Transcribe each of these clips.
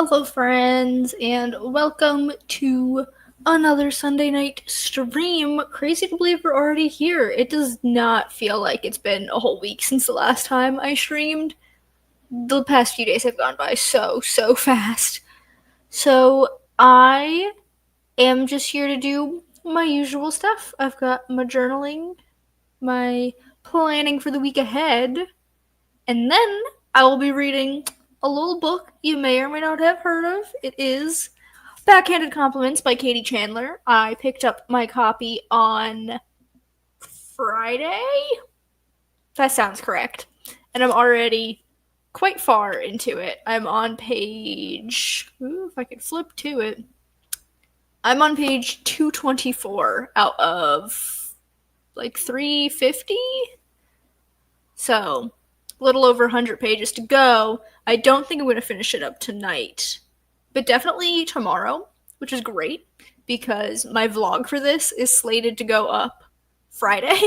Hello, friends, and welcome to another Sunday night stream. Crazy to believe we're already here. It does not feel like it's been a whole week since the last time I streamed. The past few days have gone by so fast. So, I am just here to do my usual stuff. I've got my journaling, my planning for the week ahead, and then I will be reading a little book you may or may not have heard of. It is Backhanded Compliments by Katie Chandler. I picked up my copy on Friday. That sounds correct. And I'm already quite far into it. I'm on page. Ooh, if I could flip to it. I'm on page 224 out of like 350. So, a little over 100 pages to go. I don't think I'm going to finish it up tonight, but definitely tomorrow, which is great because my vlog for this is slated to go up Friday.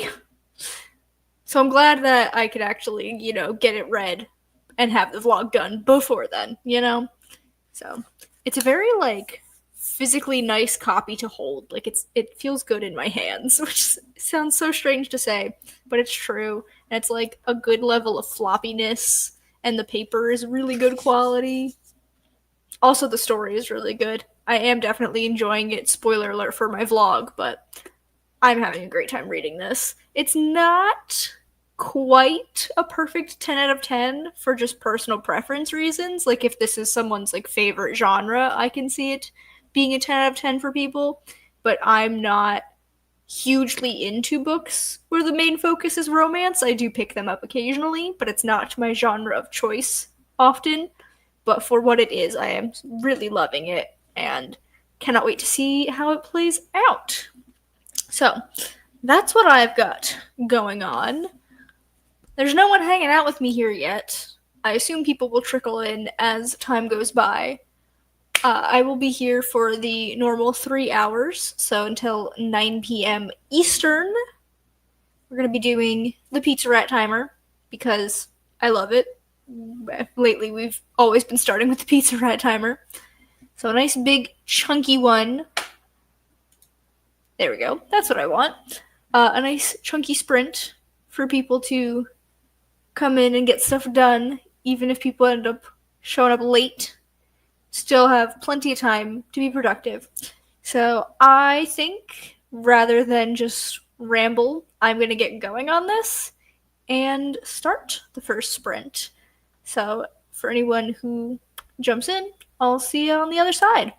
So I'm glad that I could actually, get it read and have the vlog done before then. So it's a very like physically nice copy to hold. Like it feels good in my hands, which sounds so strange to say, but it's true. And it's like a good level of floppiness, and the paper is really good quality. Also, the story is really good. I am definitely enjoying it. Spoiler alert for my vlog, but I'm having a great time reading this. It's not quite a perfect 10 out of 10 for just personal preference reasons. Like if this is someone's like favorite genre, I can see it being a 10 out of 10 for people, but I'm not hugely into books where the main focus is romance. I do pick them up occasionally, but it's not my genre of choice often. But for what it is, I am really loving it and cannot wait to see how it plays out. So, that's what I've got going on. There's no one hanging out with me here yet. I assume people will trickle in as time goes by. I will be here for the normal 3 hours, so until 9 p.m. Eastern. We're going to be doing the Pizza Rat Timer because I love it. Lately, we've always been starting with the Pizza Rat Timer. So, a nice big chunky one. There we go. That's what I want. A nice chunky sprint for people to come in and get stuff done, even if people end up showing up late. Still have plenty of time to be productive. So I think rather than just ramble, I'm going to get going on this and start the first sprint. So for anyone who jumps in, I'll see you on the other side.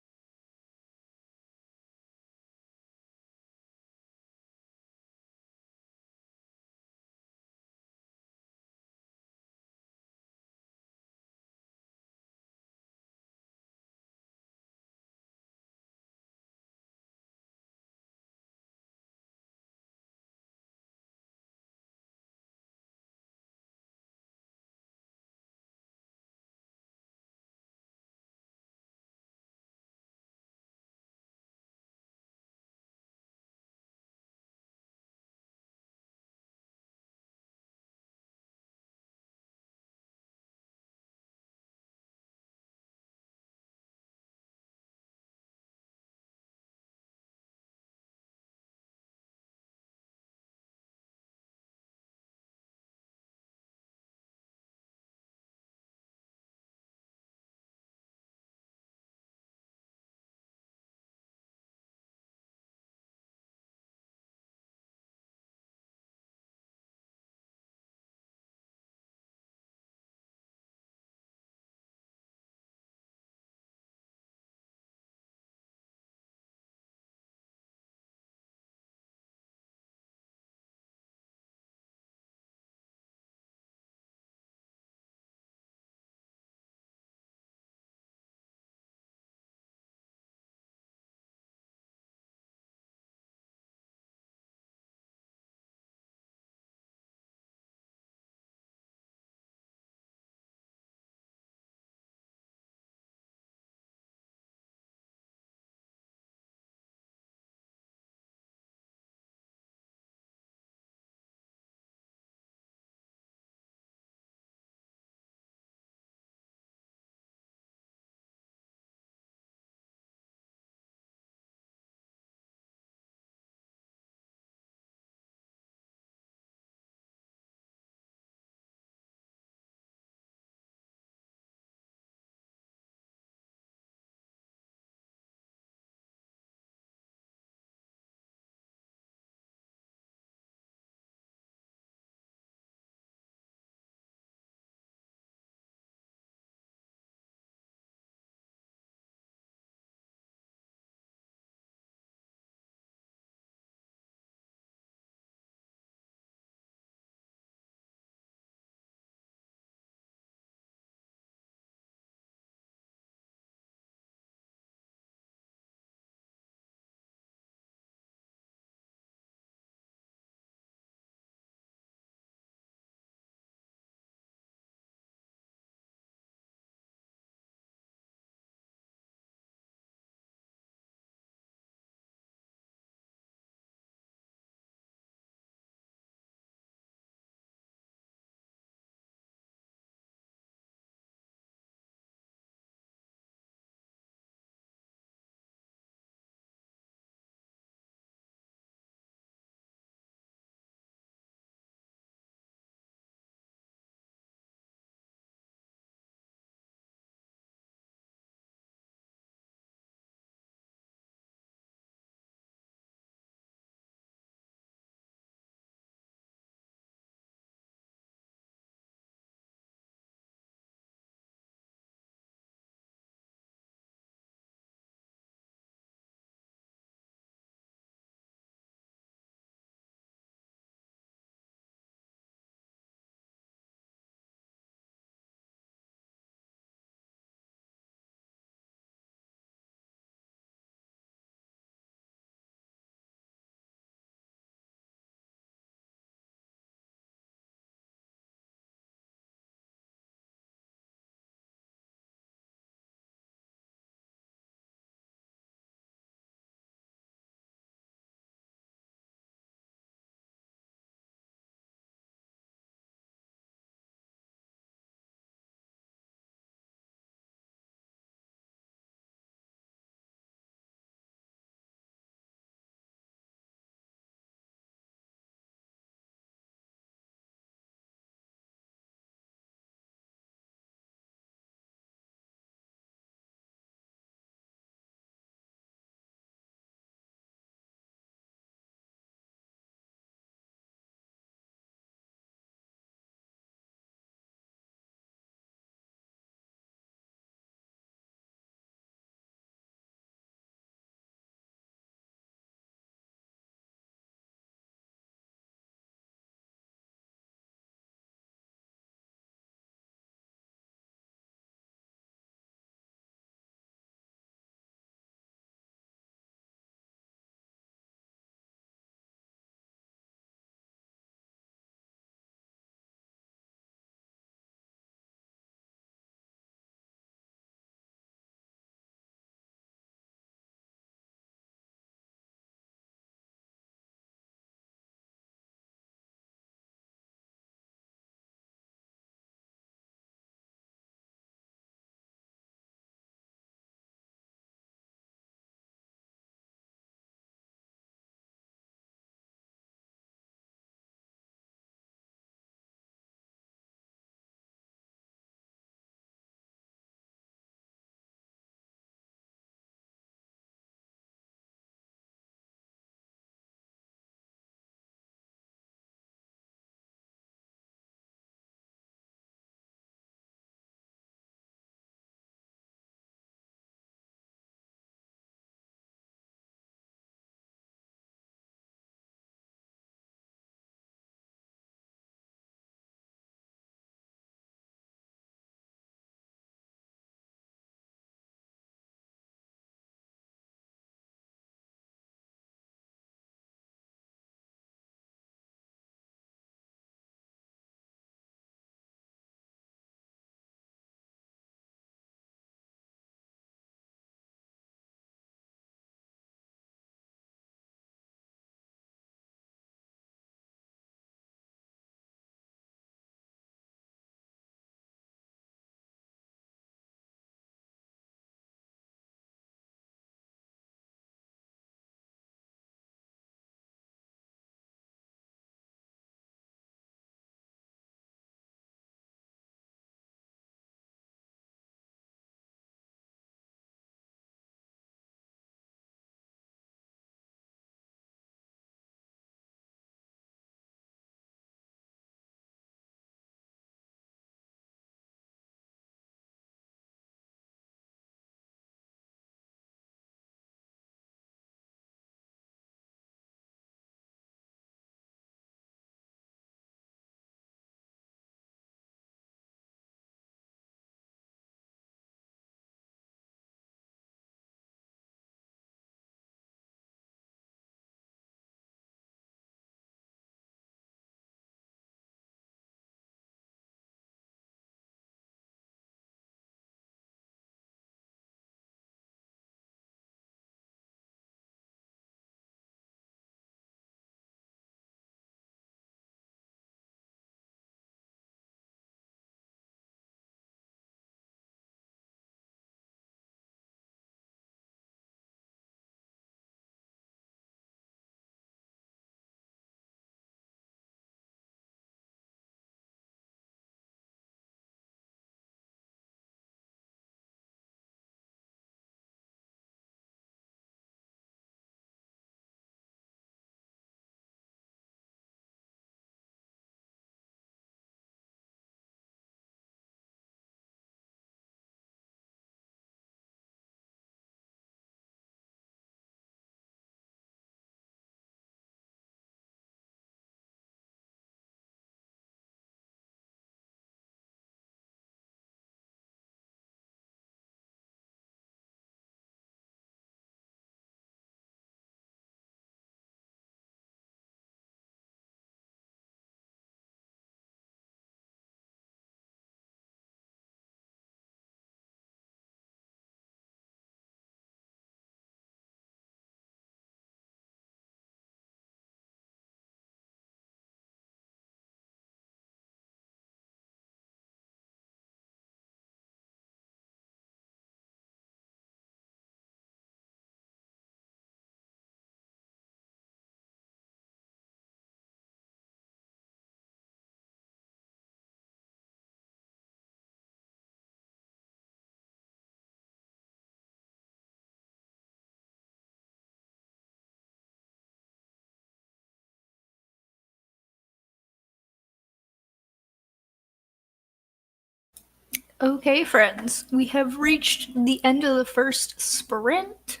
Okay, friends, we have reached the end of the first sprint.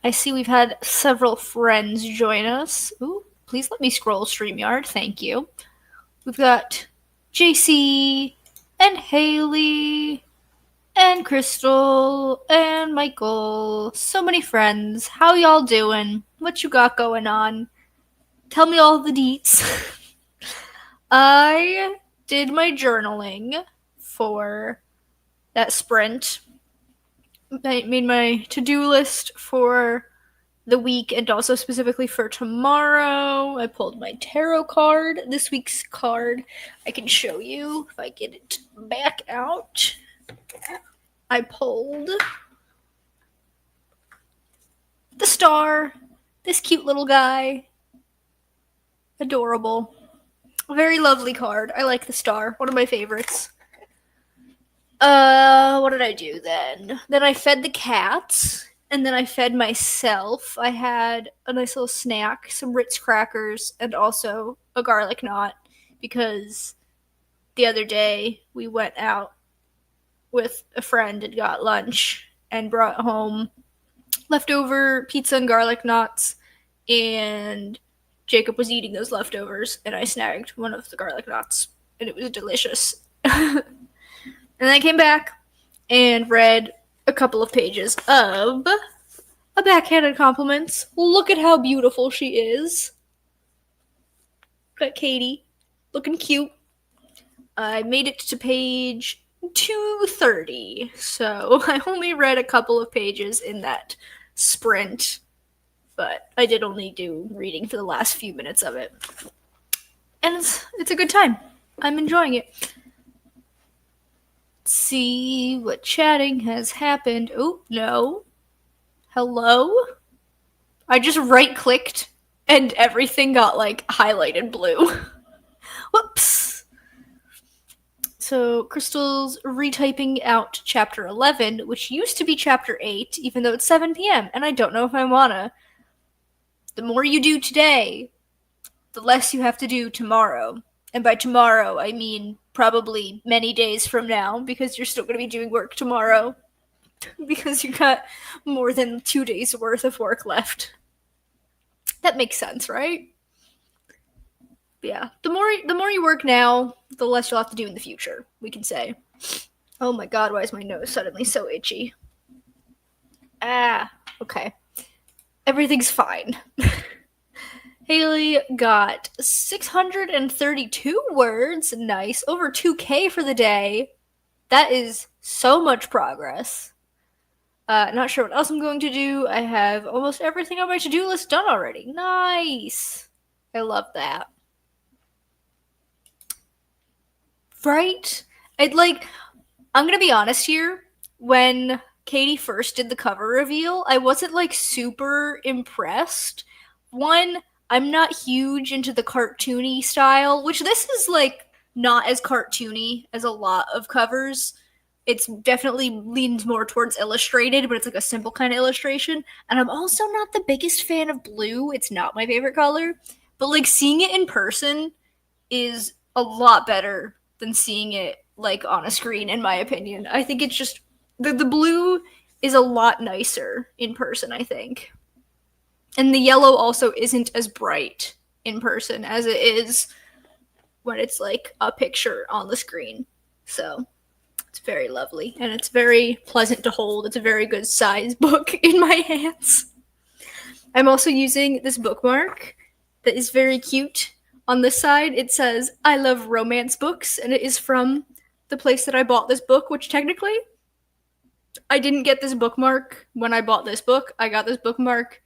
I see we've had several friends join us. Ooh, please let me scroll StreamYard, thank you. We've got JC and Haley and Crystal and Michael. So many friends. How y'all doing? What you got going on? Tell me all the deets. I did my journaling for that sprint. I made my to-do list for the week and also specifically for tomorrow. I pulled my tarot card, this week's card. I can show you if I get it back out. I pulled the star, this cute little guy. Adorable. A very lovely card. I like the star. One of my favorites. What did I do then? Then I fed the cats, and then I fed myself. I had a nice little snack, some Ritz crackers, and also a garlic knot, because the other day we went out with a friend and got lunch and brought home leftover pizza and garlic knots, and Jacob was eating those leftovers, and I snagged one of the garlic knots, and it was delicious. And then I came back and read a couple of pages of A Backhanded Compliments. Look at how beautiful she is. Got Katie, looking cute. I made it to page 230, so I only read a couple of pages in that sprint, but I did only do reading for the last few minutes of it. And it's a good time. I'm enjoying it. See what chatting has happened. Oh, no. Hello? I just right-clicked and everything got, like, highlighted blue. Whoops. So, Crystal's retyping out Chapter 11, which used to be Chapter 8, even though it's 7 p.m., and I don't know if I wanna. The more you do today, the less you have to do tomorrow. And by tomorrow, I mean probably many days from now, because you're still going to be doing work tomorrow, because you got more than 2 days worth of work left. That makes sense, right? But yeah, the more you work now, the less you'll have to do in the future, we can say. Oh my god, why is my nose suddenly so itchy? Okay. Everything's fine. Haley got 632 words. Nice. Over 2K for the day. That is so much progress. Not sure what else I'm going to do. I have almost everything on my to-do list done already. Nice. I love that. Right? I'm gonna be honest here. When Katie first did the cover reveal, I wasn't, super impressed. One, I'm not huge into the cartoony style, which this is, not as cartoony as a lot of covers. It's definitely leans more towards illustrated, but it's, a simple kind of illustration. And I'm also not the biggest fan of blue. It's not my favorite color. But, seeing it in person is a lot better than seeing it, on a screen, in my opinion. I think it's just... The blue is a lot nicer in person, I think. And the yellow also isn't as bright in person as it is when it's a picture on the screen. So it's very lovely and it's very pleasant to hold. It's a very good size book in my hands. I'm also using this bookmark that is very cute. On this side, it says, I love romance books, and it is from the place that I bought this book, which technically, I didn't get this bookmark when I bought this book. I got this bookmark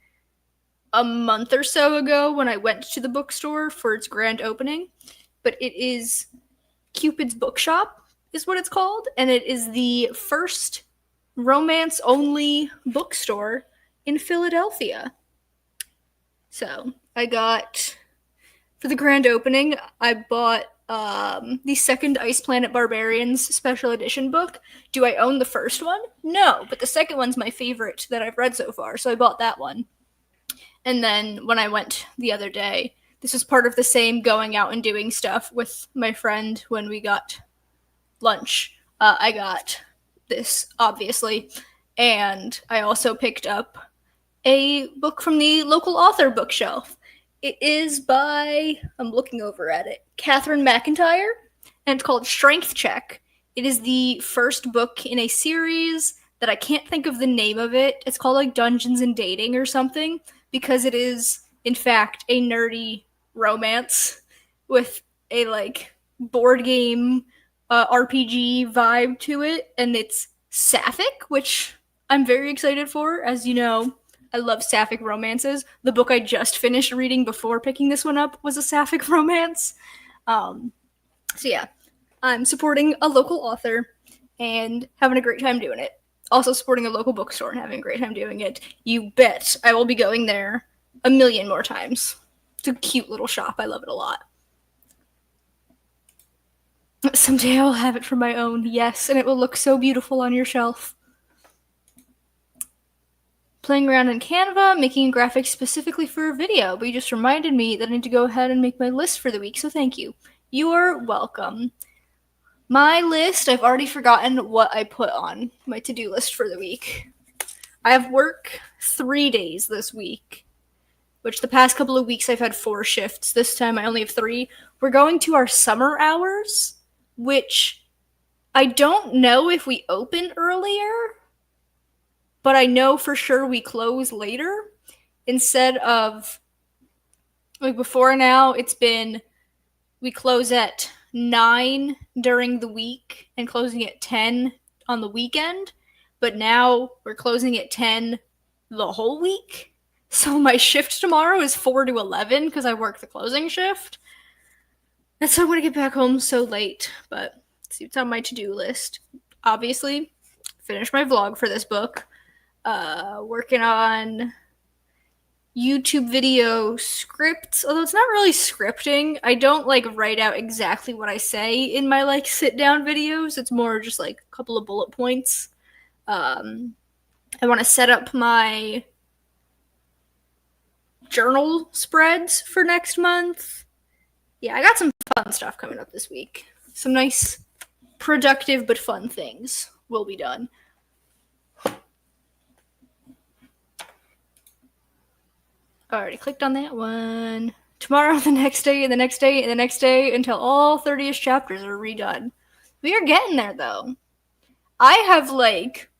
a month or so ago when I went to the bookstore for its grand opening, but it is Cupid's Bookshop is what it's called, and it is the first romance-only bookstore in Philadelphia. So, I got, for the grand opening, I bought the second Ice Planet Barbarians special edition book. Do I own the first one? No, but the second one's my favorite that I've read so far, so I bought that one. And then when I went the other day, this was part of the same going out and doing stuff with my friend when we got lunch. I got this, obviously, and I also picked up a book from the local author bookshelf. It is by, I'm looking over at it, Catherine McIntyre, and it's called Strength Check. It is the first book in a series that I can't think of the name of it. It's called like Dungeons and Dating or something, because it is, in fact, a nerdy romance with a like board game RPG vibe to it, and it's sapphic, which I'm very excited for. As you know, I love sapphic romances. The book I just finished reading before picking this one up was a sapphic romance. So yeah, I'm supporting a local author and having a great time doing it. Also supporting a local bookstore and having a great time doing it. You bet I will be going there a million more times. It's a cute little shop. I love it a lot. Someday I'll have it for my own, yes, and it will look so beautiful on your shelf. Playing around in Canva, making graphics specifically for a video, but you just reminded me that I need to go ahead and make my list for the week, so thank you. You're welcome. My list, I've already forgotten what I put on my to-do list for the week. I have work 3 days this week, which the past couple of weeks I've had 4 shifts. This time I only have 3. We're going to our summer hours, which I don't know if we open earlier, but I know for sure we close later. Instead of, like before now, it's been, we close at 9 during the week and closing at 10 on the weekend, but now we're closing at 10 the whole week. So my shift tomorrow is 4 to 11 because I work the closing shift. And so I'm going to get back home so late, but see what's on my to-do list. Obviously, finish my vlog for this book. Working on YouTube video scripts, although it's not really scripting. I don't like write out exactly what I say in my like sit down videos. It's more just like a couple of bullet points. I want to set up my journal spreads for next month. Yeah, I got some fun stuff coming up this week. Some nice, productive but fun things will be done. Already clicked on that one. Tomorrow, the next day, and the next day, and the next day, until all 30-ish chapters are redone. We are getting there, though. I have, like,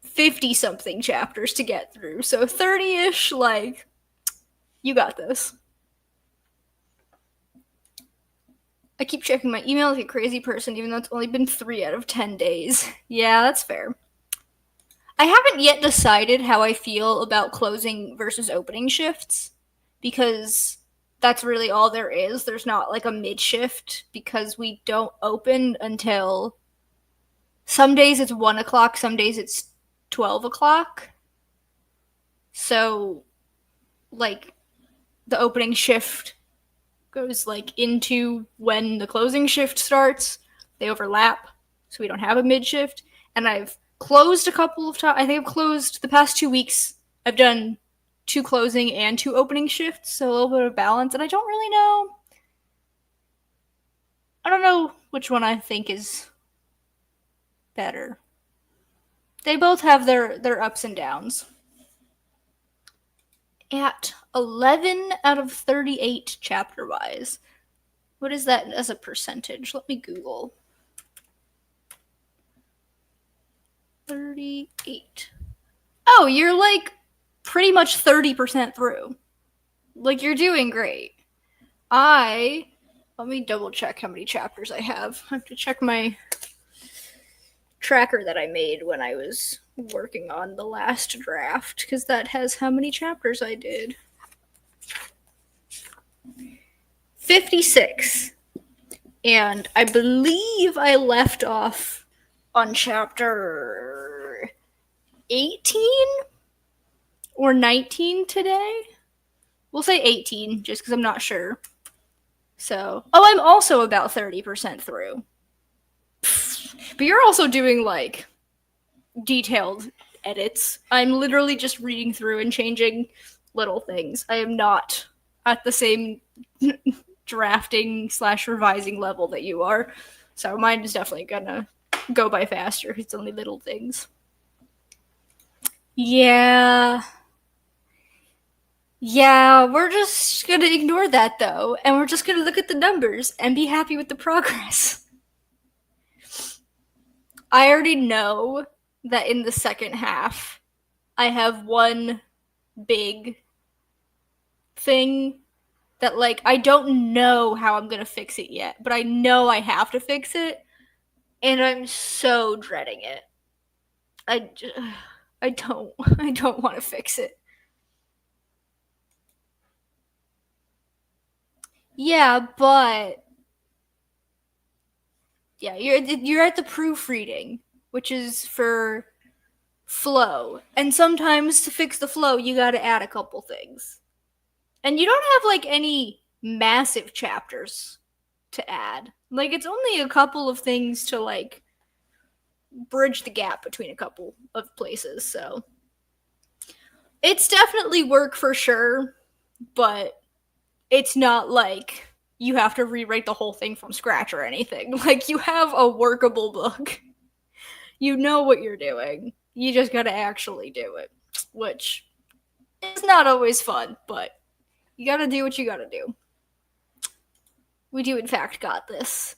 50-something chapters to get through, so 30-ish, like, you got this. I keep checking my email like a crazy person, even though it's only been 3 out of 10 days. Yeah, that's fair. I haven't yet decided how I feel about closing versus opening shifts, because that's really all there is. There's not like a mid-shift, because we don't open until, some days it's 1 o'clock, some days it's 12 o'clock. So, like, the opening shift goes like into when the closing shift starts. They overlap, so we don't have a mid-shift. And I've closed a couple of times. I think I've closed the past 2 weeks. I've done 2 closing and 2 opening shifts, so a little bit of balance. And I don't really know. I don't know which one I think is better. They both have their ups and downs. At 11 out of 38 chapter-wise. What is that as a percentage? Let me Google. 38. Oh, you're like pretty much 30% through. Like, you're doing great. Let me double check how many chapters I have. I have to check my tracker that I made when I was working on the last draft, because that has how many chapters I did. 56. And I believe I left off on chapter 18 or 19 today. We'll say 18, just because I'm not sure. So, I'm also about 30% through. But you're also doing, like, detailed edits. I'm literally just reading through and changing little things. I am not at the same drafting / revising level that you are. So mine is definitely gonna go by faster. It's only little things. Yeah. Yeah, we're just gonna ignore that though, and we're just gonna look at the numbers and be happy with the progress. I already know that in the second half, I have one big thing that, like, I don't know how I'm gonna fix it yet, but I know I have to fix it, and I'm so dreading it. I, I don't, I don't want to fix it. Yeah, but yeah, you're at the proofreading, which is for flow, and sometimes to fix the flow, you got to add a couple things, and you don't have like any massive chapters to add. Like it's only a couple of things to like bridge the gap between a couple of places. So it's definitely work for sure, but it's not like you have to rewrite the whole thing from scratch or anything. Like you have a workable book. You know what you're doing. You just gotta actually do it, which is not always fun, but you gotta do what you gotta do. We do, in fact, got this.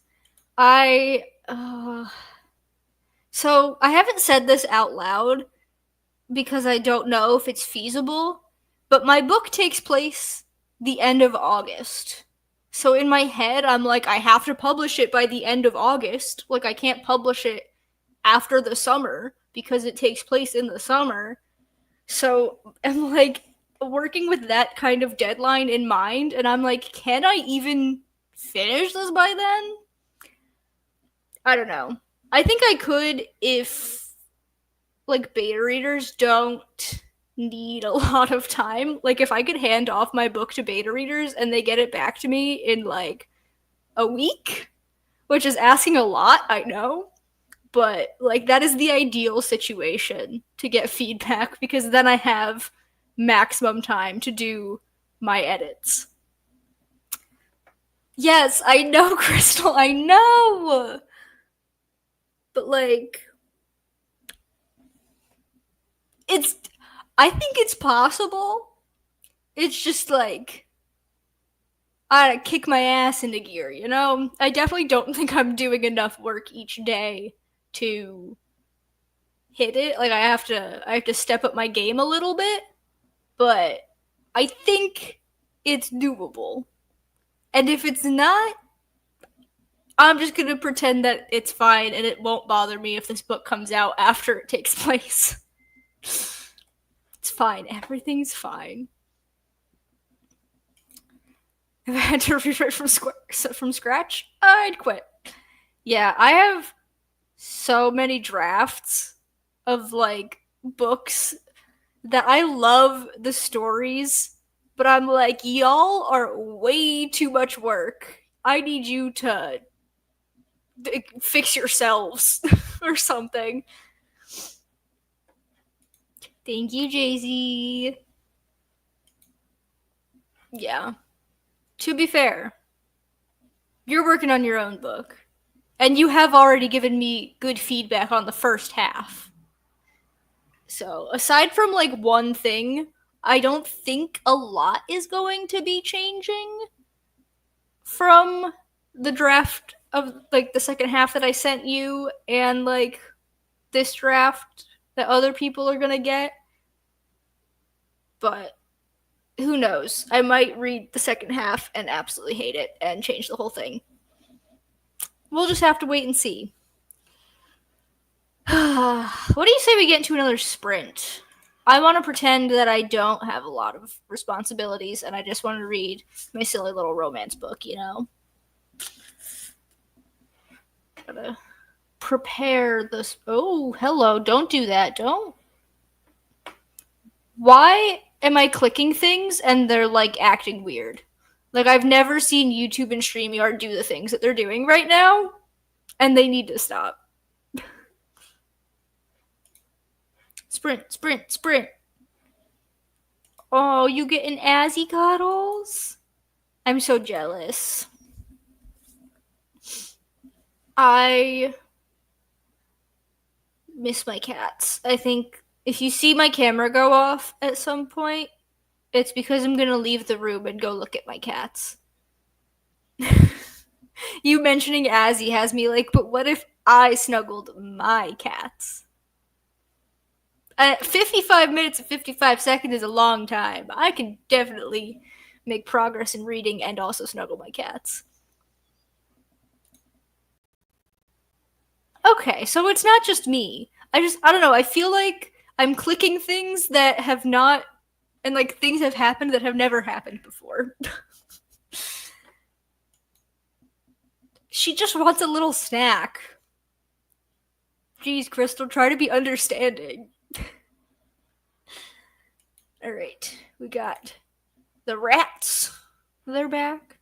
So I haven't said this out loud because I don't know if it's feasible, but my book takes place the end of August. So in my head, I'm like, I have to publish it by the end of August. Like, I can't publish it after the summer because it takes place in the summer. So I'm like working with that kind of deadline in mind, and I'm like, can I even finish this by then? I don't know. I think I could if like beta readers don't need a lot of time. Like if I could hand off my book to beta readers and they get it back to me in like a week, which is asking a lot, I know, but like that is the ideal situation to get feedback because then I have maximum time to do my edits. Yes, I know, Crystal, I know. But like it's I think it's possible. It's just like I kick my ass into gear, you know? I definitely don't think I'm doing enough work each day to hit it. Like I have to step up my game a little bit, but I think it's doable. And if it's not, I'm just going to pretend that it's fine and it won't bother me if this book comes out after it takes place. It's fine. Everything's fine. If I had to rewrite from scratch, I'd quit. Yeah, I have so many drafts of like books that I love the stories, but I'm like, y'all are way too much work. I need you to fix yourselves or something. Thank you, Jay-Z. Yeah. To be fair, you're working on your own book. And you have already given me good feedback on the first half. So, aside from like one thing, I don't think a lot is going to be changing from the draft of like the second half that I sent you and like this draft that other people are going to get. But who knows? I might read the second half and absolutely hate it and change the whole thing. We'll just have to wait and see. What do you say we get into another sprint? I want to pretend that I don't have a lot of responsibilities and I just want to read my silly little romance book, you know? Gotta prepare this. Oh, hello. Don't do that. Don't. Why am I clicking things and they're like acting weird? Like, I've never seen YouTube and StreamYard do the things that they're doing right now, and they need to stop. Sprint, sprint, sprint. Oh, you getting Azzy cuddles? I'm so jealous. I miss my cats. I think if you see my camera go off at some point, it's because I'm gonna leave the room and go look at my cats. You mentioning Azzy has me like, but what if I snuggled my cats? 55 minutes and 55 seconds is a long time. I can definitely make progress in reading and also snuggle my cats. Okay, so it's not just me. I don't know, I feel like I'm clicking things that have not, and like things have happened that have never happened before. She just wants a little snack. Jeez, Crystal, try to be understanding. Alright, we got the rats. They're back.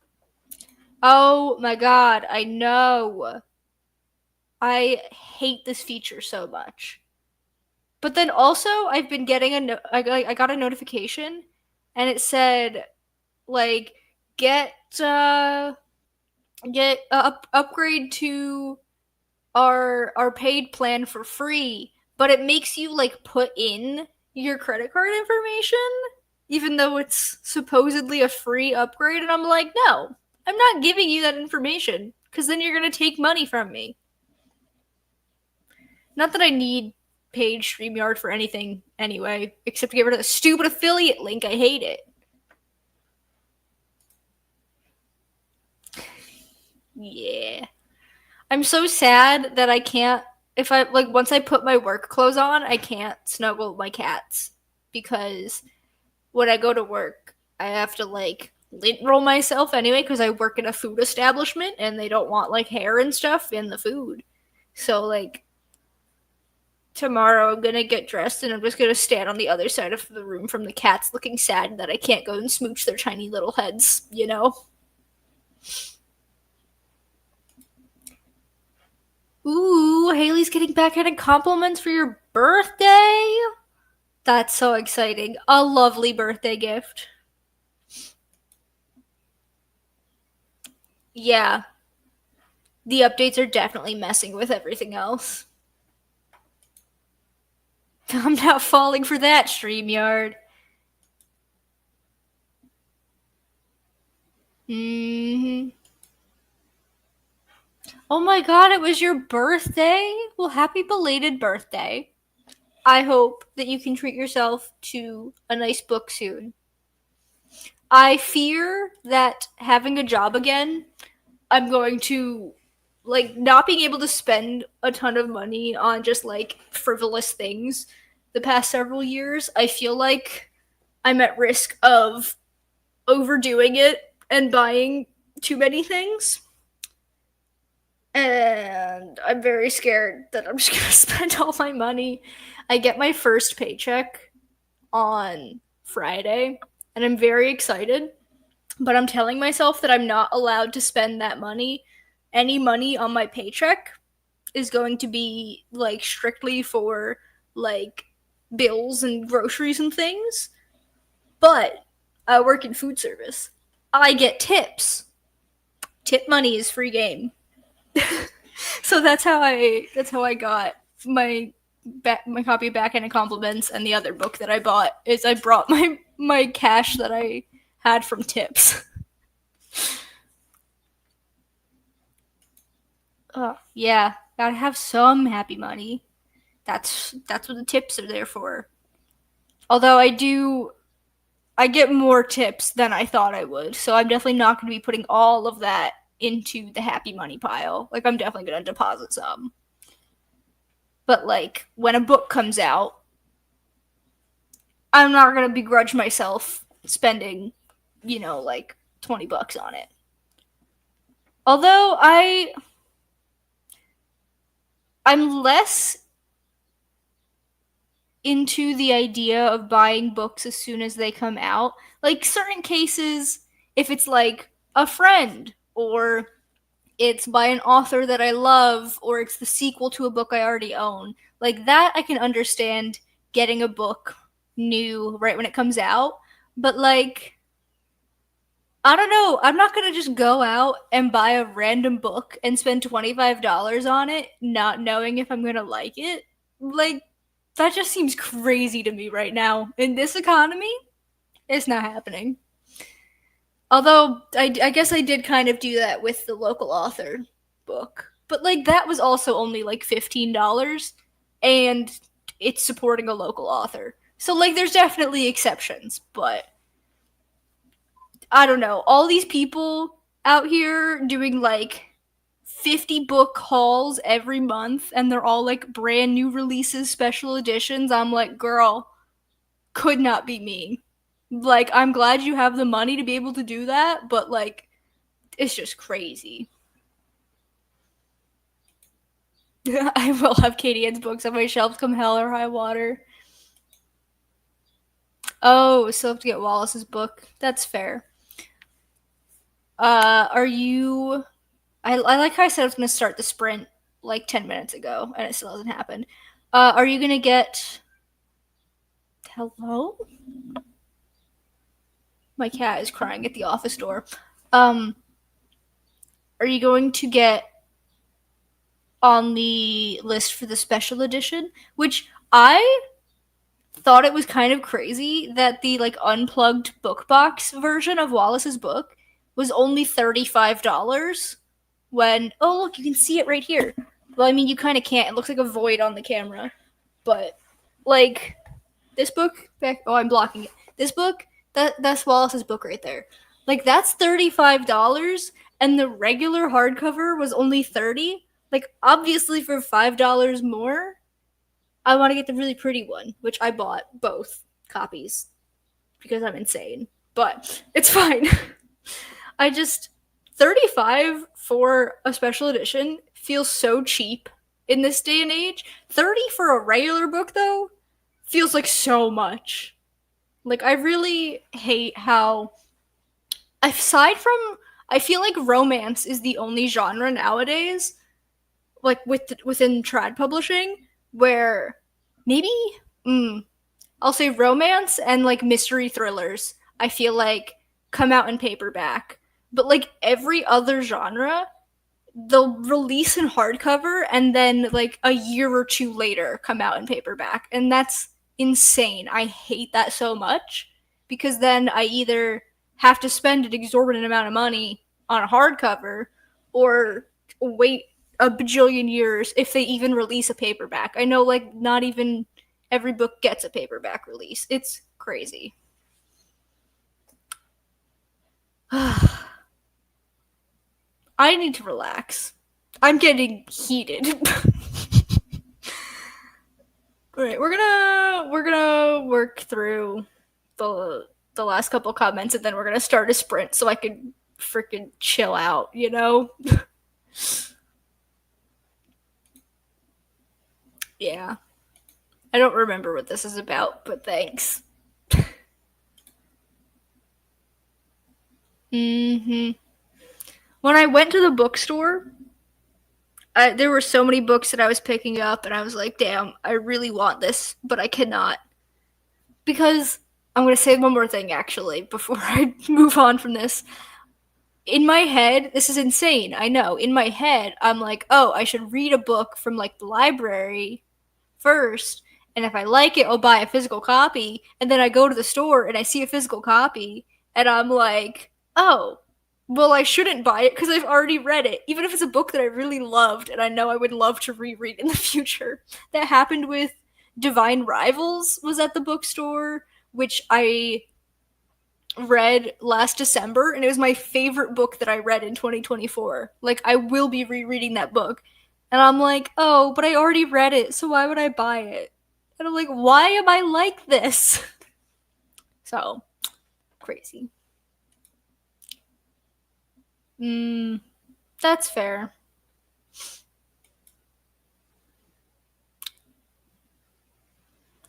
Oh my god, I know. I hate this feature so much. But then also, I've been getting I got a notification, and it said, like, get upgrade to our paid plan for free, but it makes you like put in your credit card information even though it's supposedly a free upgrade, and I'm like, no, I'm not giving you that information because then you're going to take money from me. Not that I need paid StreamYard for anything anyway, except to get rid of the stupid affiliate link. I hate it. Yeah. I'm so sad that I can't, if I, like, once I put my work clothes on, I can't snuggle my cats because when I go to work, I have to, like, lint roll myself anyway because I work in a food establishment and they don't want, like, hair and stuff in the food. So, like, tomorrow I'm gonna get dressed and I'm just gonna stand on the other side of the room from the cats looking sad that I can't go and smooch their tiny little heads, you know? Ooh, Haley's getting backhanded compliments for your birthday? That's so exciting. A lovely birthday gift. Yeah. The updates are definitely messing with everything else. I'm not falling for that, StreamYard. Mm-hmm. Oh my god, it was your birthday? Well, happy belated birthday. I hope that you can treat yourself to a nice book soon. I fear that having a job again, I'm going to, like, not being able to spend a ton of money on just, like, frivolous things the past several years. I feel like I'm at risk of overdoing it and buying too many things. And I'm very scared that I'm just gonna spend all my money. I get my first paycheck on Friday, and I'm very excited. But I'm telling myself that I'm not allowed to spend that money. Any money on my paycheck is going to be like strictly for like bills and groceries and things. But I work in food service. I get tips. Tip money is free game. So that's how I got my copy of Backhanded Compliments, and the other book that I bought is I brought my cash that I had from tips. Yeah, gotta have some happy money. That's what the tips are there for. Although I get more tips than I thought I would, so I'm definitely not going to be putting all of that into the happy money pile. Like, I'm definitely going to deposit some. But, like, when a book comes out, I'm not going to begrudge myself spending, like $20 on it. Although I'm less into the idea of buying books as soon as they come out. Like, certain cases, if it's like a friend, or it's by an author that I love, or it's the sequel to a book I already own, like that I can understand getting a book new right when it comes out. But like, I don't know, I'm not gonna just go out and buy a random book and spend $25 on it, not knowing if I'm gonna like it. Like, that just seems crazy to me right now. In this economy, it's not happening. Although, I guess I did kind of do that with the local author book. But, like, that was also only, like, $15, and it's supporting a local author. So, like, there's definitely exceptions, but I don't know. All these people out here doing, like, 50 book hauls every month, and they're all, like, brand new releases, special editions. I'm like, girl, could not be me. Like, I'm glad you have the money to be able to do that, but, like, it's just crazy. I will have Katie Ann's books on my shelves come hell or high water. Oh, still have to get Wallace's book. That's fair. Are you? I like how I said I was gonna start the sprint like 10 minutes ago, and it still hasn't happened. Are you gonna get? Hello? My cat is crying at the office door. Um, are you going to get on the list for the special edition? Which I thought it was kind of crazy that the like unplugged book box version of Wallace's book was only $35 when oh look, you can see it right here. Well, I mean you kind of can't. It looks like a void on the camera. But like this book back oh, I'm blocking it. This book that's Wallace's book right there. Like that's $35 and the regular hardcover was only 30. Like obviously for $5 more, I want to get the really pretty one, which I bought both copies because I'm insane. But it's fine. I just 35 for a special edition feels so cheap in this day and age. 30 for a regular book though feels like so much. Like I really hate how aside from I feel like romance is the only genre nowadays like within trad publishing where maybe I'll say romance and like mystery thrillers I feel like come out in paperback. But like every other genre, they'll release in hardcover and then like a year or two later come out in paperback. And that's insane. I hate that so much because then I either have to spend an exorbitant amount of money on a hardcover or wait a bajillion years if they even release a paperback. I know like not even every book gets a paperback release. It's crazy. I need to relax. I'm getting heated. All right, we're gonna work through the last couple comments and then we're gonna start a sprint so I can freaking chill out, you know? Yeah. I don't remember what this is about, but thanks. Mm-hmm. When I went to the bookstore, there were so many books that I was picking up, and I was like, damn, I really want this, but I cannot. Because I'm going to say one more thing, actually, before I move on from this. In my head, this is insane, I know. In my head, I'm like, oh, I should read a book from, like, the library first, and if I like it, I'll buy a physical copy, and then I go to the store and I see a physical copy, and I'm like, oh, well, I shouldn't buy it because I've already read it, even if it's a book that I really loved and I know I would love to reread in the future. That happened with Divine Rivals was at the bookstore, which I read last December, and it was my favorite book that I read in 2024. Like, I will be rereading that book. And I'm like, oh, but I already read it, so why would I buy it? And I'm like, why am I like this? So, crazy. That's fair.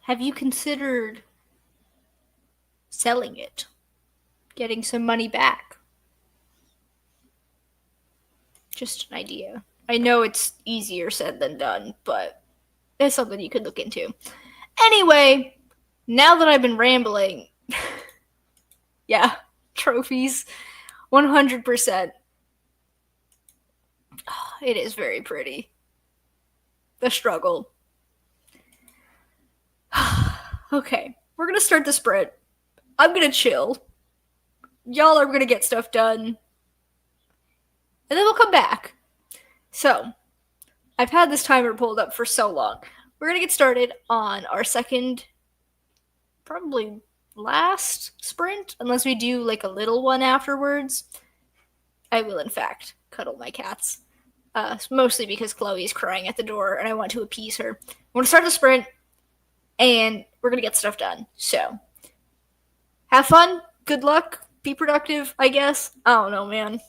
Have you considered selling it? Getting some money back? Just an idea. I know it's easier said than done, but it's something you could look into. Anyway, now that I've been rambling, yeah, trophies, 100%. It is very pretty. The struggle. Okay, we're gonna start the sprint. I'm gonna chill. Y'all are gonna get stuff done. And then we'll come back. So, I've had this timer pulled up for so long. We're gonna get started on our second, probably last sprint, unless we do like a little one afterwards. I will, in fact, cuddle my cats. Mostly because Chloe's crying at the door and I want to appease her. We're gonna start the sprint and we're gonna get stuff done. So, have fun, good luck, be productive, I guess. I don't know, man.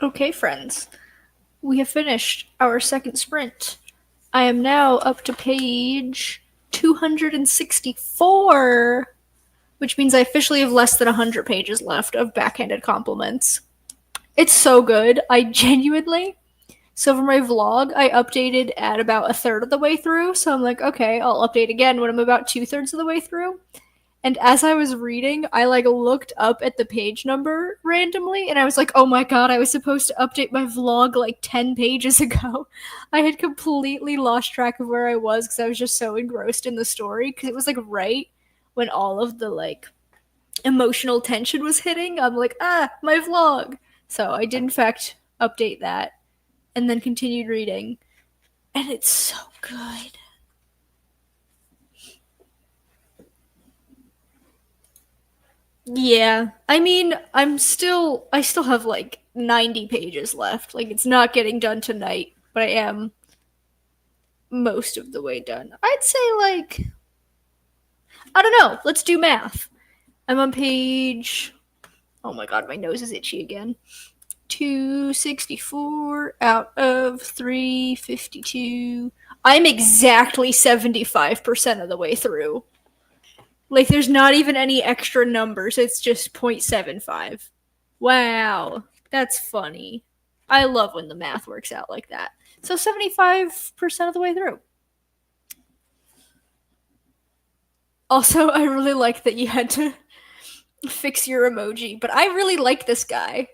Okay, friends, we have finished our second sprint. I am now up to page 264, which means I officially have less than 100 pages left of backhanded compliments. It's so good. I genuinely. So for my vlog, I updated at about a third of the way through. So I'm like, okay, I'll update again when I'm about 2/3 of the way through. And as I was reading, I like looked up at the page number randomly and I was like, oh my god, I was supposed to update my vlog like 10 pages ago. I had completely lost track of where I was because I was just so engrossed in the story because it was like right when all of the like emotional tension was hitting. I'm like, my vlog. So I did in fact update that and then continued reading. And it's so good. Yeah. I mean, I still have like 90 pages left. Like it's not getting done tonight, but I am most of the way done. I'd say like I don't know. Let's do math. I'm on page oh my god, my nose is itchy again. 264 out of 352. I'm exactly 75% of the way through. Like, there's not even any extra numbers, it's just 0.75. Wow, that's funny. I love when the math works out like that. So, 75% of the way through. Also, I really like that you had to fix your emoji, but I really like this guy.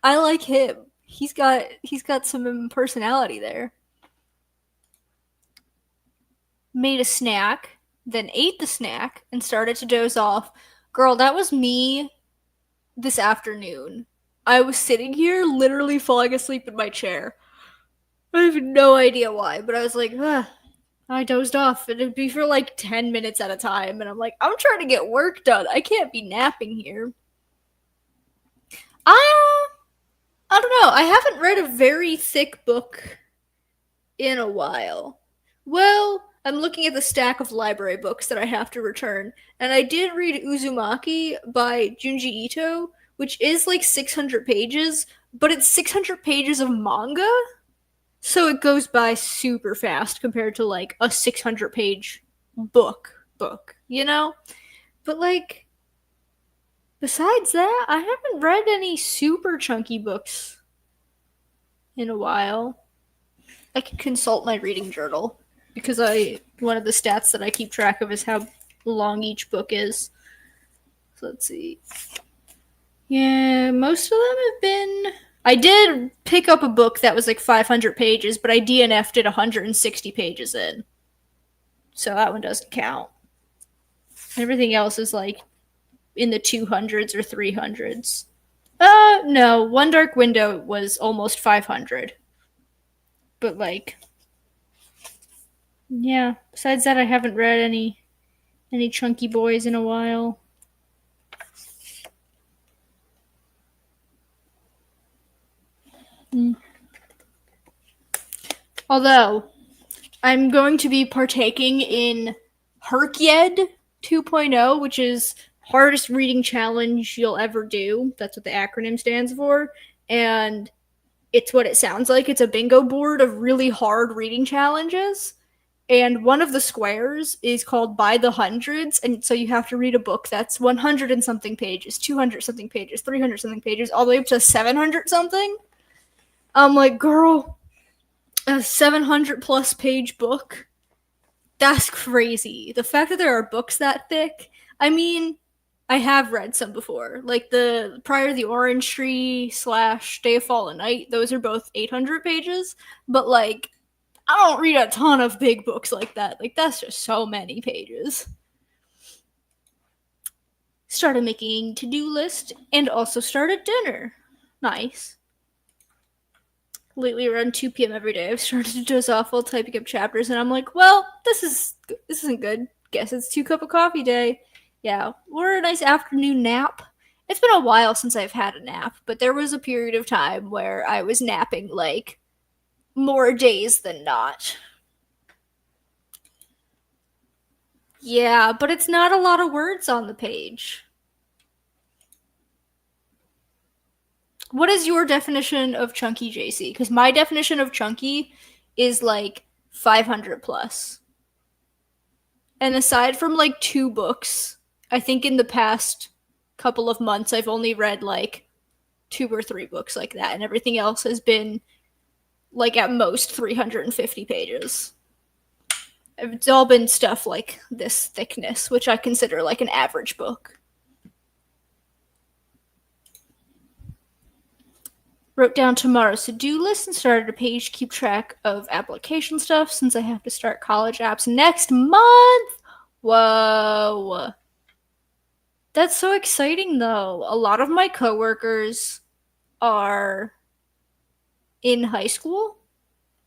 I like him. He's got some personality there. Made a snack, then ate the snack and started to doze off. Girl, that was me this afternoon. I was sitting here literally falling asleep in my chair. I have no idea why, but I was like, I dozed off. And it'd be for like 10 minutes at a time. And I'm like, I'm trying to get work done. I can't be napping here. I don't know. I haven't read a very thick book in a while. Well, I'm looking at the stack of library books that I have to return, and I did read Uzumaki by Junji Ito, which is like 600 pages, but it's 600 pages of manga, so it goes by super fast compared to like a 600 page book, you know? But like besides that, I haven't read any super chunky books in a while. I could consult my reading journal because one of the stats that I keep track of is how long each book is. So let's see. Yeah, most of them have been. I did pick up a book that was like 500 pages, but I DNF'd it 160 pages in. So that one doesn't count. Everything else is like in the 200s or 300s. No, One Dark Window was almost 500. But like yeah, besides that I haven't read any chunky boys in a while. Although, I'm going to be partaking in Herkyed 2.0, which is hardest reading challenge you'll ever do. That's what the acronym stands for. And it's what it sounds like. It's a bingo board of really hard reading challenges. And one of the squares is called By the Hundreds. And so you have to read a book that's 100 and something pages, 200 something pages, 300 something pages, all the way up to 700 something. I'm like, girl, a 700 plus page book? That's crazy. The fact that there are books that thick. I mean, I have read some before. Like the Prior to the Orange Tree / Day of Fallen Night. Those are both 800 pages. But like, I don't read a ton of big books like that. Like, that's just so many pages. Started making to-do list and also started dinner. Nice. Lately around 2 p.m. every day, I've started to doze off while typing up chapters, and I'm like, well, this isn't good. Guess it's 2 cup of coffee day. Yeah, or a nice afternoon nap. It's been a while since I've had a nap, but there was a period of time where I was napping like more days than not. Yeah, but it's not a lot of words on the page. What is your definition of chunky, JC? Because my definition of chunky is like 500 plus. And aside from like 2 books, I think in the past couple of months I've only read like 2 or 3 books like that, and everything else has been like at most 350 pages. It's all been stuff like this thickness, which I consider like an average book. Wrote down tomorrow's to-do list and started a page to keep track of application stuff since I have to start college apps next month. Whoa. That's so exciting though. A lot of my coworkers are in high school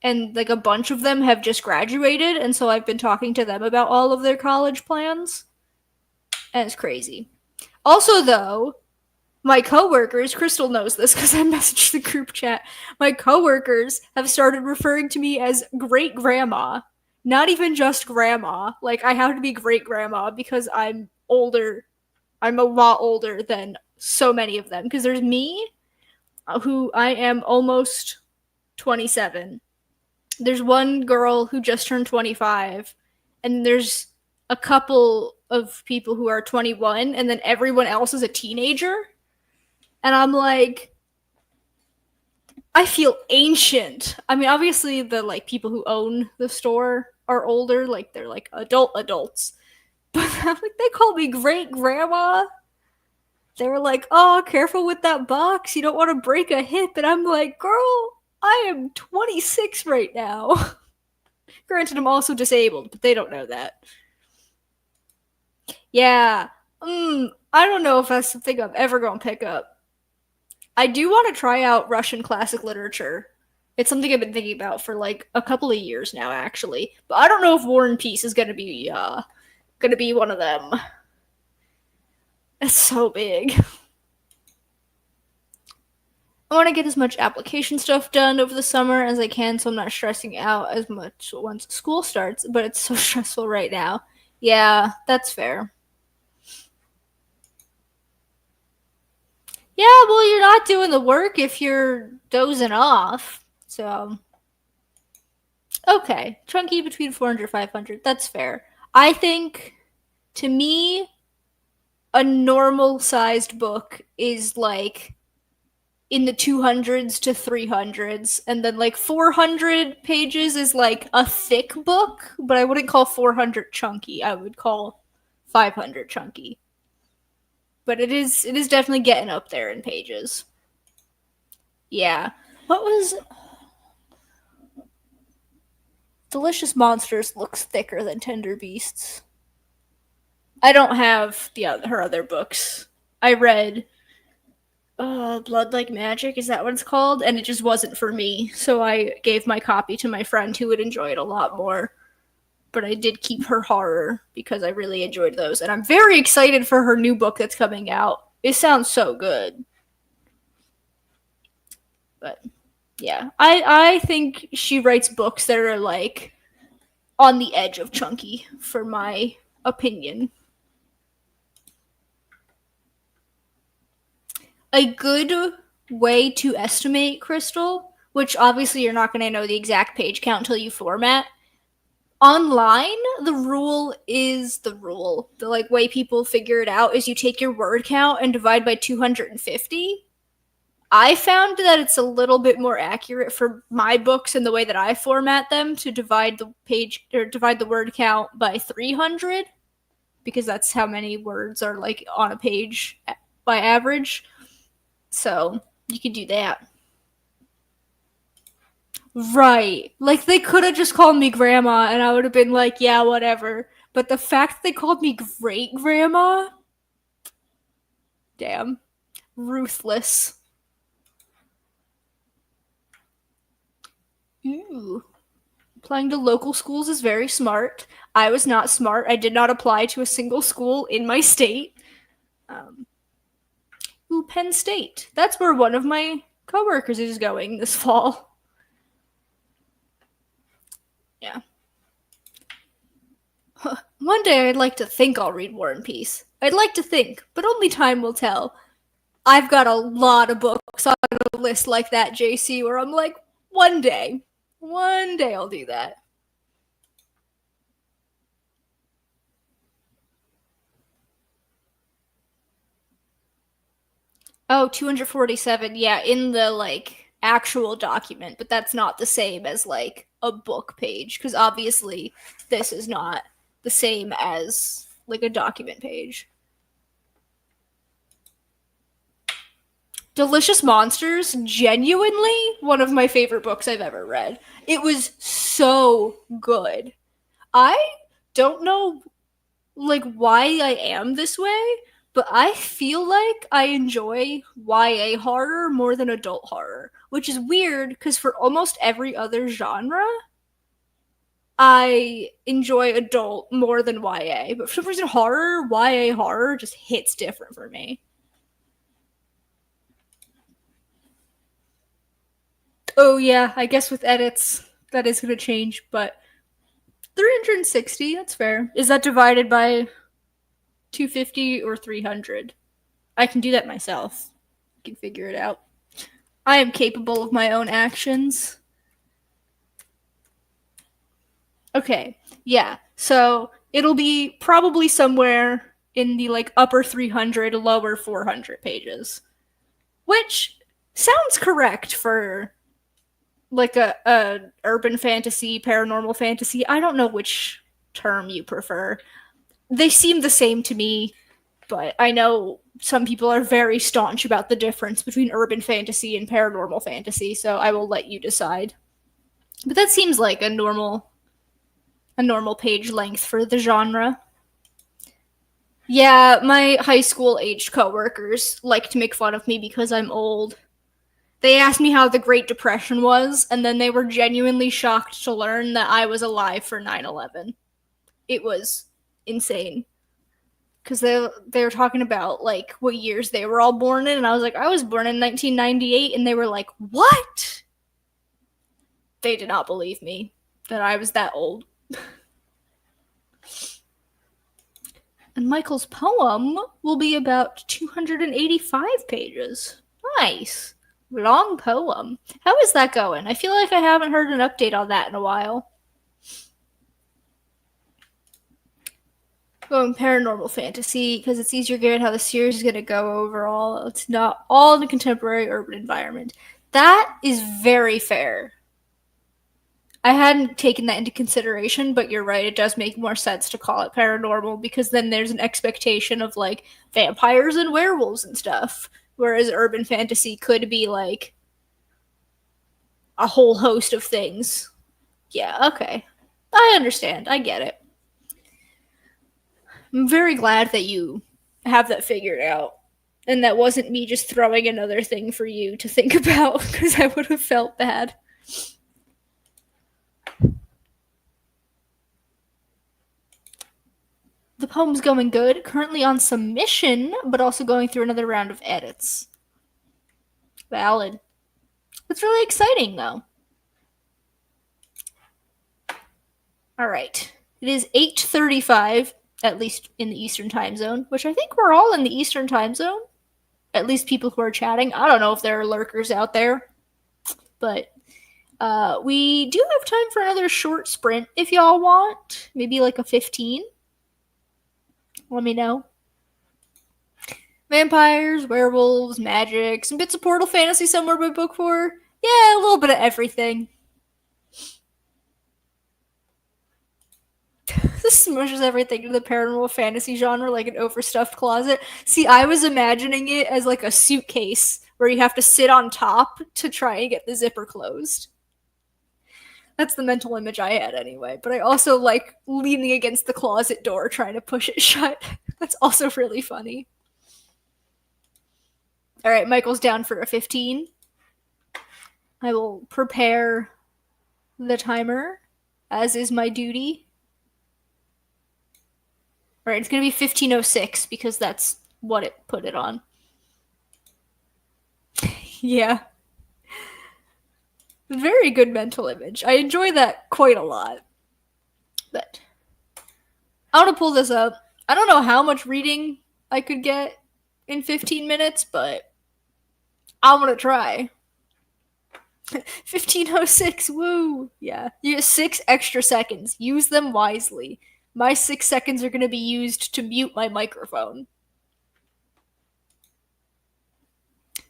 and like a bunch of them have just graduated, and so I've been talking to them about all of their college plans. And it's crazy. Also though, my coworkers, Crystal knows this because I messaged the group chat. My coworkers have started referring to me as great grandma. Not even just grandma. Like, I have to be great grandma because I'm older. I'm a lot older than so many of them. Because there's me, who I am almost 27. There's one girl who just turned 25. And there's a couple of people who are 21. And then everyone else is a teenager. And I'm like, I feel ancient. I mean, obviously the like people who own the store are older, like they're like adults. But I'm like, they call me great grandma. They were like, oh, careful with that box. You don't want to break a hip. And I'm like, girl, I am 26 right now. Granted, I'm also disabled, but they don't know that. Yeah. I don't know if that's something I'm ever going to pick up. I do want to try out Russian classic literature. It's something I've been thinking about for like a couple of years now, actually. But I don't know if War and Peace is gonna be one of them. It's so big. I want to get as much application stuff done over the summer as I can, so I'm not stressing out as much once school starts. But it's so stressful right now. Yeah, that's fair. Yeah, well, you're not doing the work if you're dozing off. So, okay. Chunky between 400 500. That's fair. I think, to me, a normal sized book is like in the 200s to 300s. And then like 400 pages is like a thick book, but I wouldn't call 400 chunky. I would call 500 chunky. But it is definitely getting up there in pages. Yeah. What was Delicious Monsters looks thicker than Tender Beasts. I don't have her other books. I read Blood Like Magic, is that what it's called? And it just wasn't for me. So I gave my copy to my friend who would enjoy it a lot more. But I did keep her horror because I really enjoyed those. And I'm very excited for her new book that's coming out. It sounds so good. But yeah, I think she writes books that are like on the edge of chunky, for my opinion. A good way to estimate, Crystal, which obviously you're not going to know the exact page count until you format. Online, the rule is the rule. The like way people figure it out is you take your word count and divide by 250. I found that it's a little bit more accurate for my books and the way that I format them to divide the word count by 300, because that's how many words are like on a page by average. So you can do that. Right. Like, they could have just called me grandma and I would have been like, yeah, whatever. But the fact that they called me great grandma? Damn. Ruthless. Ooh. Applying to local schools is very smart. I was not smart. I did not apply to a single school in my state. Penn State. That's where one of my coworkers is going this fall. Yeah. One day I'd like to think I'll read War and Peace. I'd like to think, but only time will tell. I've got a lot of books on a list like that, JC, where I'm like, one day I'll do that. Oh, 247. Yeah, in the like actual document, but that's not the same as like a book page because obviously this is not the same as like a document page. Delicious Monsters, genuinely one of my favorite books I've ever read. It was so good. I don't know like why I am this way, but I feel like I enjoy YA horror more than adult horror, which is weird because for almost every other genre, I enjoy adult more than YA. But for some reason, YA horror just hits different for me. Oh, yeah, I guess with edits, that is going to change, but 360, that's fair. Is that divided by 250 or 300? I can do that myself. I can figure it out. I am capable of my own actions. Okay, yeah. So it'll be probably somewhere in the like upper 300, lower 400 pages, which sounds correct for like a urban fantasy, paranormal fantasy. I don't know which term you prefer. They seem the same to me, but I know some people are very staunch about the difference between urban fantasy and paranormal fantasy, so I will let you decide. But that seems like a normal page length for the genre. Yeah, my high school aged coworkers like to make fun of me because I'm old. They asked me how the Great Depression was, and then they were genuinely shocked to learn that I was alive for 9/11. It was insane. Because they were talking about like what years they were all born in, and I was like, I was born in 1998, and they were like, what? They did not believe me that I was that old. And Michael's poem will be about 285 pages. Nice. Long poem. How is that going? I feel like I haven't heard an update on that in a while. Going paranormal fantasy because it's easier given how the series is going to go overall. It's not all in a contemporary urban environment. That is very fair. I hadn't taken that into consideration, but you're right. It does make more sense to call it paranormal because then there's an expectation of like vampires and werewolves and stuff. Whereas urban fantasy could be like a whole host of things. Yeah, okay. I understand. I get it. I'm very glad that you have that figured out. And that wasn't me just throwing another thing for you to think about because I would have felt bad. The poem's going good, currently on submission, but also going through another round of edits. Valid. It's really exciting, though. All right. It is 8:35, at least in the Eastern time zone, which I think we're all in the Eastern time zone. At least people who are chatting. I don't know if there are lurkers out there, but we do have time for another short sprint if y'all want. Maybe like a 15. Let me know. Vampires, werewolves, magic, some bits of Portal Fantasy somewhere by book 4. Yeah, a little bit of everything. This smushes everything to the paranormal fantasy genre like an overstuffed closet. See, I was imagining it as like a suitcase where you have to sit on top to try and get the zipper closed. That's the mental image I had anyway, but I also like leaning against the closet door trying to push it shut. That's also really funny. All right, Michael's down for a 15. I will prepare the timer, as is my duty. All right, it's going to be 15:06 because that's what it put it on. Yeah. Very good mental image. I enjoy that quite a lot. But I want to pull this up. I don't know how much reading I could get in 15 minutes, but I'm gonna try. 1506, woo! Yeah. You get 6 extra seconds. Use them wisely. My 6 seconds are gonna be used to mute my microphone.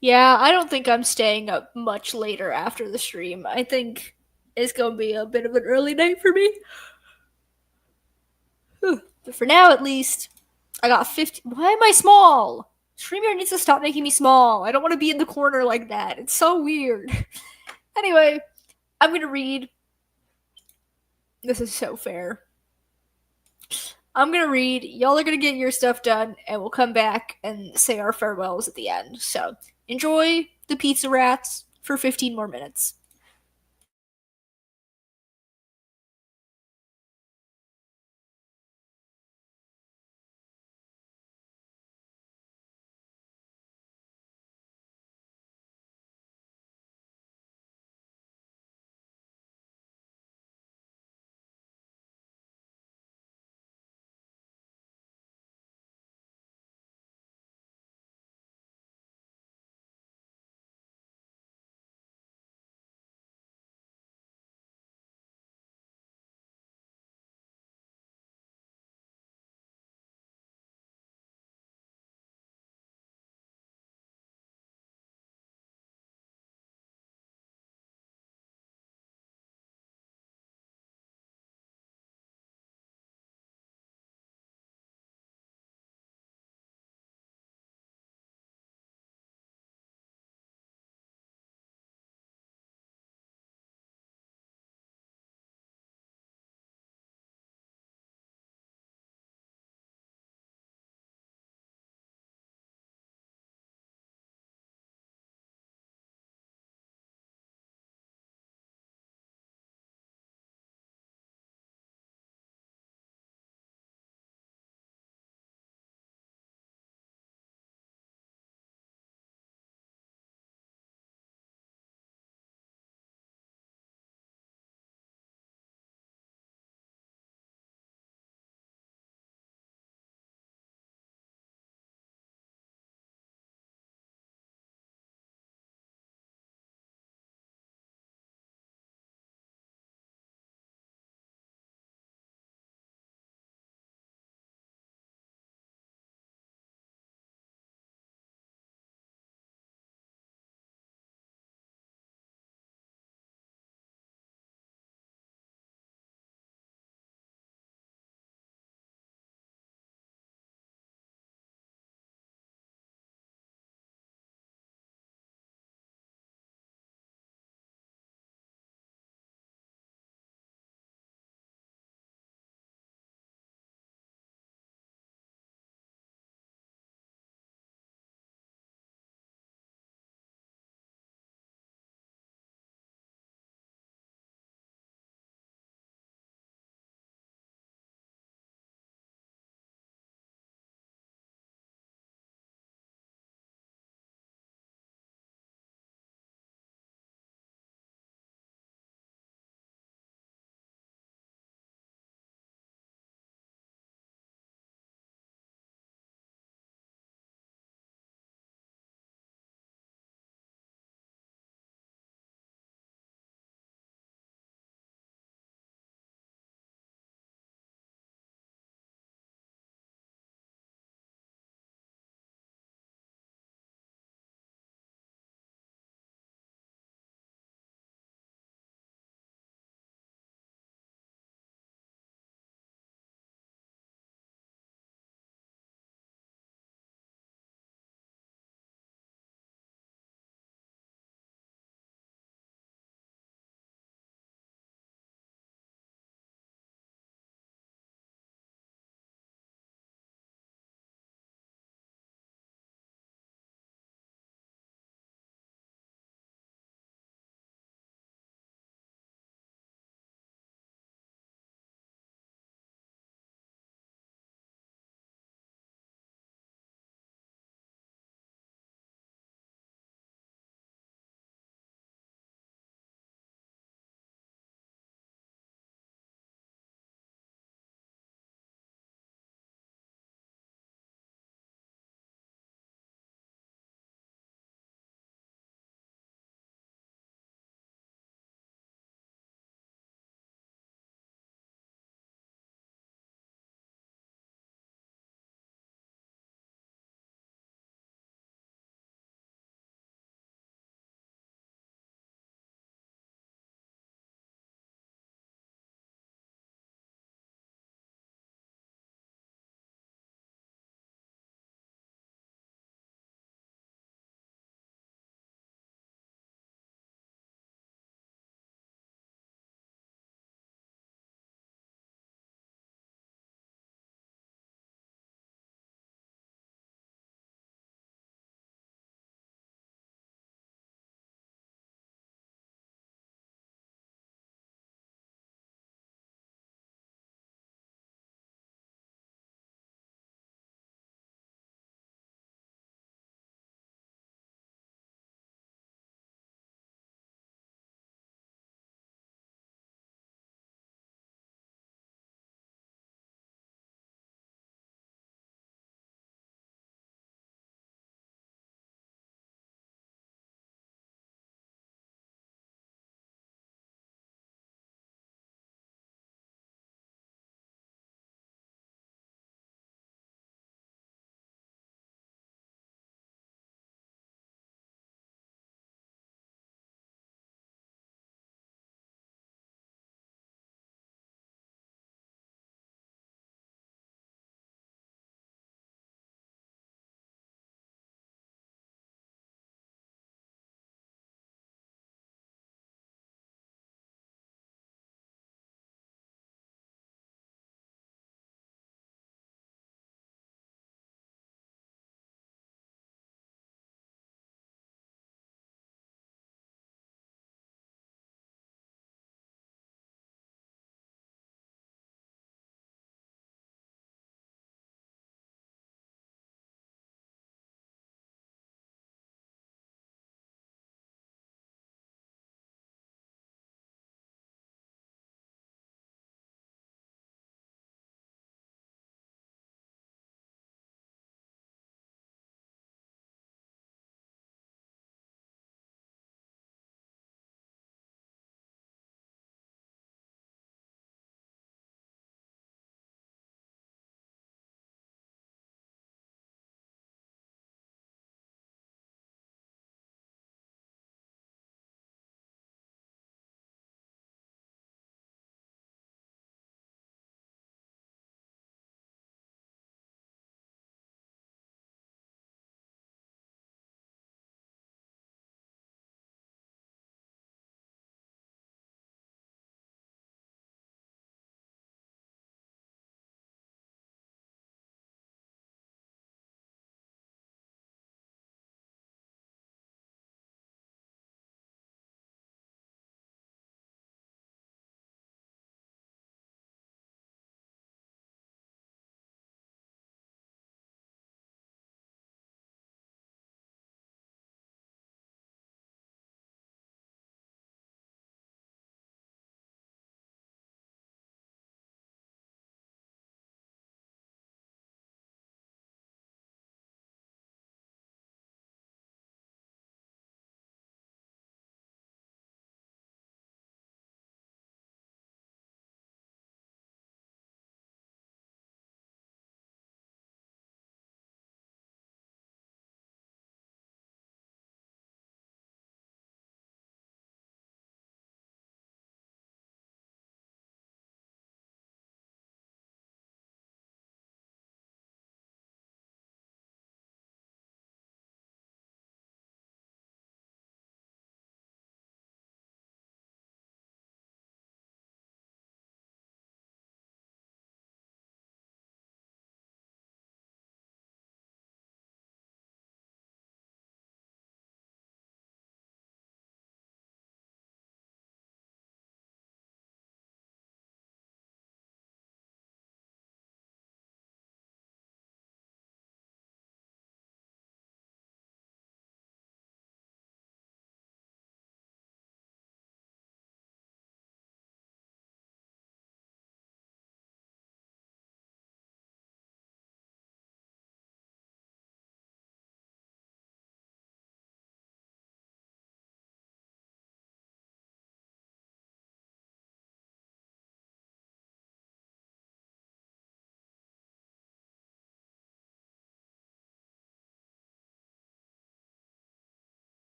Yeah, I don't think I'm staying up much later after the stream. I think it's gonna be a bit of an early night for me. But for now, at least, I got 50. Why am I small? StreamYard needs to stop making me small. I don't want to be in the corner like that. It's so weird. Anyway, I'm gonna read. This is so fair. I'm gonna read. Y'all are gonna get your stuff done, and we'll come back and say our farewells at the end. So enjoy the pizza rats for 15 more minutes.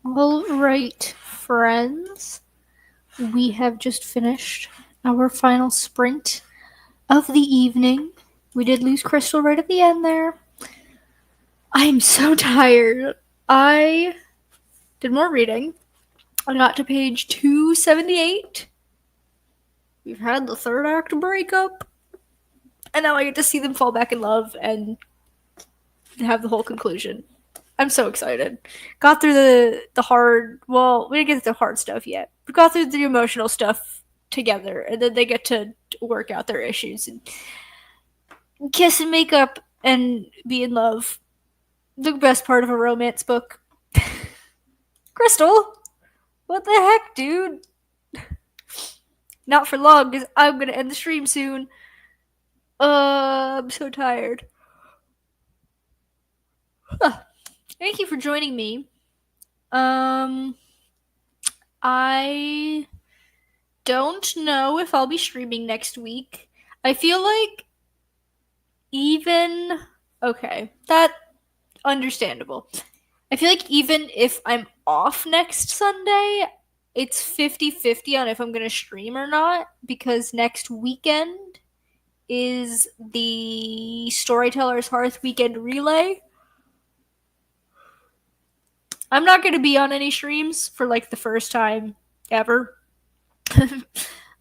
All right, friends. We have just finished our final sprint of the evening. We did lose Crystal right at the end there. I'm so tired. I did more reading. I got to page 278. We've had the third act breakup. And now I get to see them fall back in love and have the whole conclusion. I'm so excited. Got through the hard. Well, we didn't get to the hard stuff yet. We got through the emotional stuff together, and then they get to work out their issues and kiss and make up and be in love. The best part of a romance book. Crystal, what the heck, dude? Not for long, because I'm gonna end the stream soon. I'm so tired. Thank you for joining me. I don't know if I'll be streaming next week. I feel like even okay, that understandable. I feel like even if I'm off next Sunday, it's 50-50 on if I'm going to stream or not because next weekend is the Storyteller's Hearth weekend relay. I'm not going to be on any streams for like the first time ever.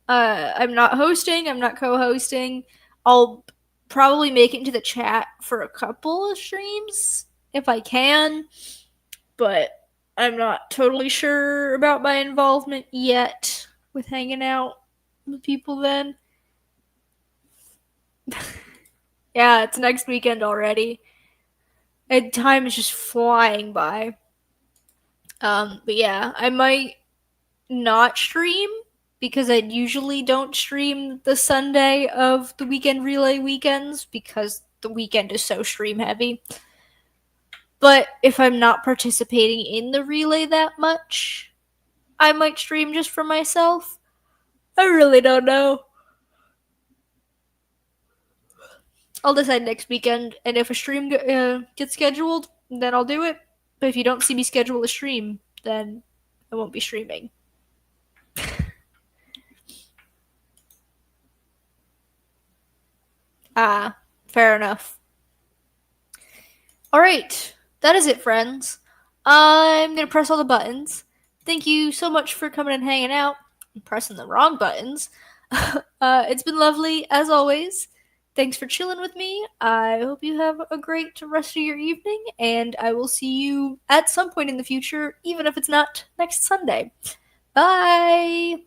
I'm not hosting, I'm not co-hosting. I'll probably make it into the chat for a couple of streams if I can, but I'm not totally sure about my involvement yet with hanging out with people then. Yeah, it's next weekend already. And time is just flying by. But yeah, I might not stream because I usually don't stream the Sunday of the weekend relay weekends because the weekend is so stream heavy. But if I'm not participating in the relay that much, I might stream just for myself. I really don't know. I'll decide next weekend, and if a stream gets scheduled, then I'll do it. But if you don't see me schedule a stream, then I won't be streaming. Fair enough. Alright, that is it, friends. I'm gonna press all the buttons. Thank you so much for coming and hanging out. I'm pressing the wrong buttons. It's been lovely, as always. Thanks for chilling with me. I hope you have a great rest of your evening, and I will see you at some point in the future, even if it's not next Sunday. Bye!